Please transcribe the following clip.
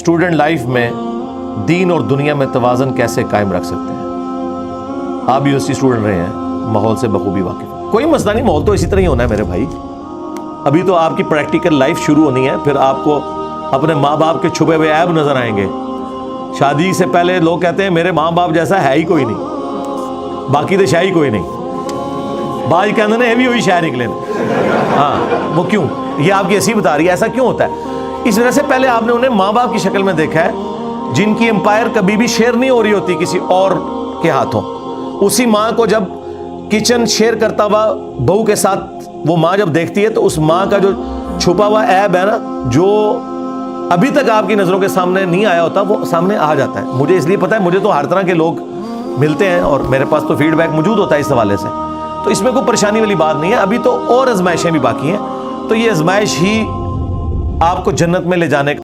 Student life میں دین اور دنیا میں توازن کیسے قائم رکھ سکتے ہیں؟ آپ یونیورسٹی اسٹوڈنٹ رہے ہیں, ماحول سے بخوبی واقف ہیں. کوئی مسئلہ نہیں, ماحول تو اسی طرح ہی ہونا ہے میرے بھائی. ابھی تو آپ کی پریکٹیکل لائف شروع ہونی ہے, پھر آپ کو اپنے ماں باپ کے چھپے ہوئے عیب نظر آئیں گے. شادی سے پہلے لوگ کہتے ہیں میرے ماں باپ جیسا ہے ہی کوئی نہیں, باقی تو شاہ ہی کوئی نہیں. باج کہتے ہیں یہ بھی وہی شاہ نکلے. ہاں وہ کیوں, یہ آپ کی ایسی بتا رہی ہے, ایسا کیوں ہوتا ہے؟ اس وجہ سے پہلے آپ نے انہیں ماں باپ کی شکل میں دیکھا ہے جن کی امپائر کبھی بھی شیئر نہیں ہو رہی ہوتی کسی اور کے ہاتھوں. اسی ماں کو جب کچن شیئر کرتا ہوا بہو کے ساتھ وہ ماں جب دیکھتی ہے تو اس ماں کا جو چھپا ہوا عیب ہے نا, جو ابھی تک آپ کی نظروں کے سامنے نہیں آیا ہوتا, وہ سامنے آ جاتا ہے. مجھے اس لیے پتا ہے, مجھے تو ہر طرح کے لوگ ملتے ہیں اور میرے پاس تو فیڈ بیک موجود ہوتا ہے اس حوالے سے. تو اس میں کوئی پریشانی والی بات نہیں ہے. ابھی تو اور آزمائشیں بھی باقی ہیں, تو یہ آزمائش ہی آپ کو جنت میں لے جانے کا